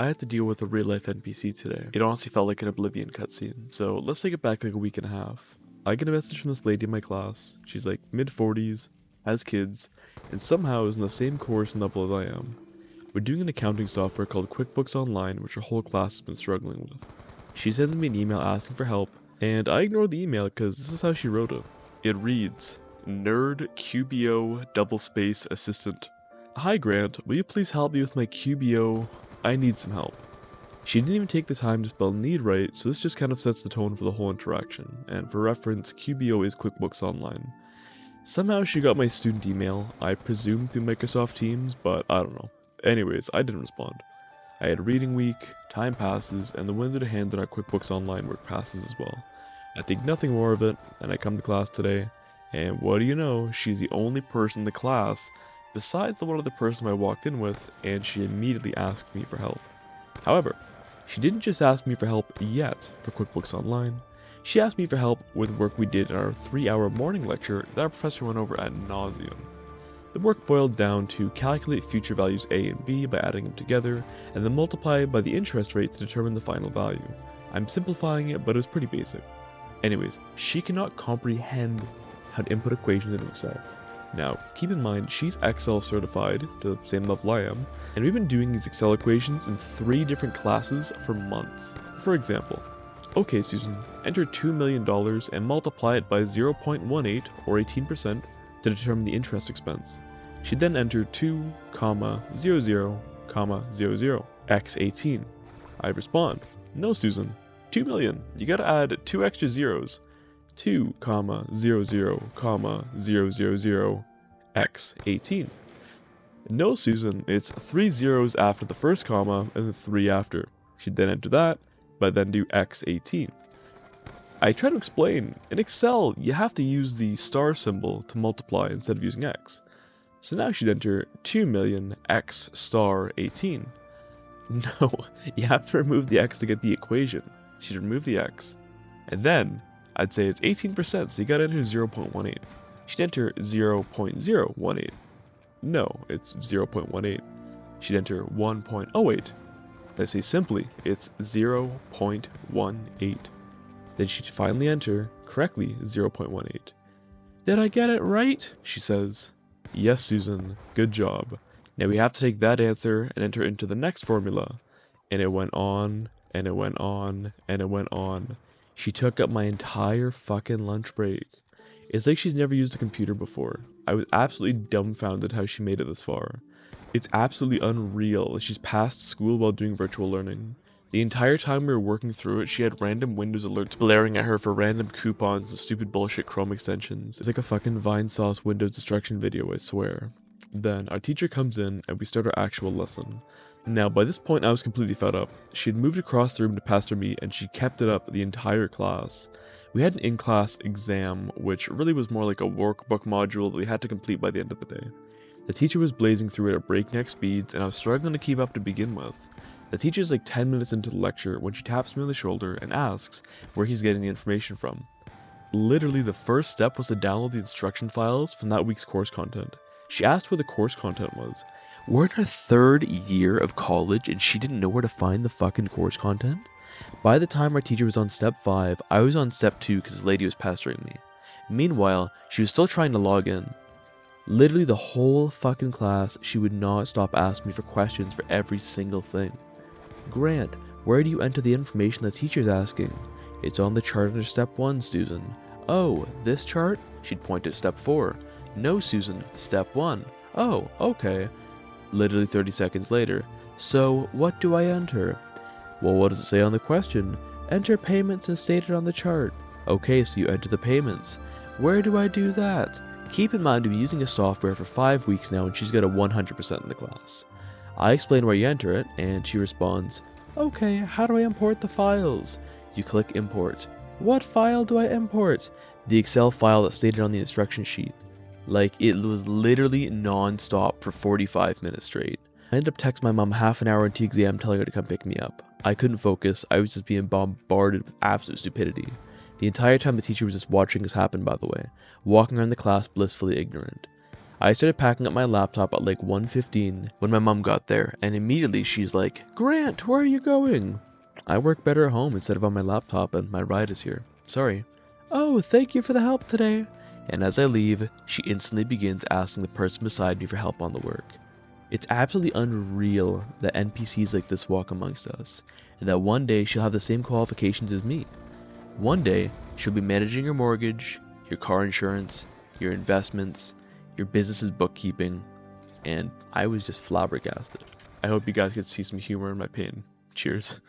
I had to deal with a real life NPC today. It honestly felt like an Oblivion cutscene, so let's take it back like a week and a half. I get a message from this lady in my class. She's like mid-40s, has kids, and somehow is in the same course and level as I am. We're doing an accounting software called QuickBooks Online, which her whole class has been struggling with. She sends me an email asking for help, and I ignored the email because this is how she wrote it. It reads, Nerd QBO double space assistant. Hi Grant, will you please help me with my QBO? I need some help. She didn't even take the time to spell need right, so this just kind of sets the tone for the whole interaction, and for reference, QBO is QuickBooks Online. Somehow she got my student email, I presume through Microsoft Teams, but I don't know. Anyways, I didn't respond. I had a reading week, time passes, and the window to hand in our QuickBooks Online work passes as well. I think nothing more of it, and I come to class today, and what do you know, she's the only person in the class besides the one other person I walked in with, and she immediately asked me for help. However, she didn't just ask me for help yet for QuickBooks Online, she asked me for help with work we did in our 3-hour morning lecture that our professor went over ad nauseum. The work boiled down to calculate future values A and B by adding them together, and then multiply by the interest rate to determine the final value. I'm simplifying it, but it was pretty basic. Anyways, she cannot comprehend how to input equations into Excel. Now, keep in mind, she's Excel certified, to the same level I am, and we've been doing these Excel equations in 3 different classes for months. For example, okay Susan, enter $2 million and multiply it by 0.18 or 18% to determine the interest expense. She'd then enter 2, 0, 0, 00, x18. I respond, no Susan, 2 million, you gotta add 2 extra zeros. 2, 0, 0, 000, x18. No Susan, it's 3 zeros after the first comma and then 3 after. She'd then enter that, but then do x18. I try to explain, in Excel, you have to use the star symbol to multiply instead of using x. So now she'd enter 2 million x star 18. No, you have to remove the x to get the equation. She'd remove the x. And then, I'd say it's 18%, so you gotta enter 0.18. She'd enter 0.018. No, it's 0.18. She'd enter 1.08. I say simply, it's 0.18. Then she'd finally enter, correctly, 0.18. Did I get it right? She says. Yes, Susan, good job. Now we have to take that answer and enter into the next formula. And it went on, and it went on, and it went on. She took up my entire fucking lunch break. It's like she's never used a computer before. I was absolutely dumbfounded how she made it this far. It's absolutely unreal that she's passed school while doing virtual learning. The entire time we were working through it, she had random Windows alerts blaring at her for random coupons and stupid bullshit Chrome extensions. It's like a fucking Vine Sauce Windows destruction video, I swear. Then, our teacher comes in and we start our actual lesson. Now, by this point I was completely fed up. She had moved across the room to pastor me and she kept it up the entire class. We had an in-class exam, which really was more like a workbook module that we had to complete by the end of the day. The teacher was blazing through it at breakneck speeds and I was struggling to keep up to begin with. The teacher's like 10 minutes into the lecture when she taps me on the shoulder and asks where he's getting the information from. Literally the first step was to download the instruction files from that week's course content. She asked where the course content was. We're in her 3rd year of college and she didn't know where to find the fucking course content? By the time our teacher was on step 5, I was on step 2 because this lady was pestering me. Meanwhile, she was still trying to log in. Literally the whole fucking class, she would not stop asking me for questions for every single thing. Grant, where do you enter the information the teacher's asking? It's on the chart under step 1, Susan. Oh, this chart? She'd point to step 4. No, Susan, step 1. Oh, okay. Literally 30 seconds later. So, what do I enter? Well, what does it say on the question? Enter payments as stated on the chart. Okay, so you enter the payments. Where do I do that? Keep in mind, we've been using a software for 5 weeks now and she's got a 100% in the class. I explain where you enter it, and she responds, okay, how do I import the files? You click import. What file do I import? The Excel file that's stated on the instruction sheet. Like, it was literally non-stop for 45 minutes straight. I ended up texting my mom half an hour into exam telling her to come pick me up. I couldn't focus, I was just being bombarded with absolute stupidity. The entire time the teacher was just watching this happen, by the way, walking around the class blissfully ignorant. I started packing up my laptop at like 1:15 when my mom got there, and immediately she's like, "Grant, where are you going?" "I work better at home instead of on my laptop, and my ride is here. Sorry." "Oh, thank you for the help today." And as I leave, she instantly begins asking the person beside me for help on the work. It's absolutely unreal that NPCs like this walk amongst us, and that one day she'll have the same qualifications as me. One day, she'll be managing your mortgage, your car insurance, your investments, your business's bookkeeping, and I was just flabbergasted. I hope you guys could see some humor in my pain. Cheers.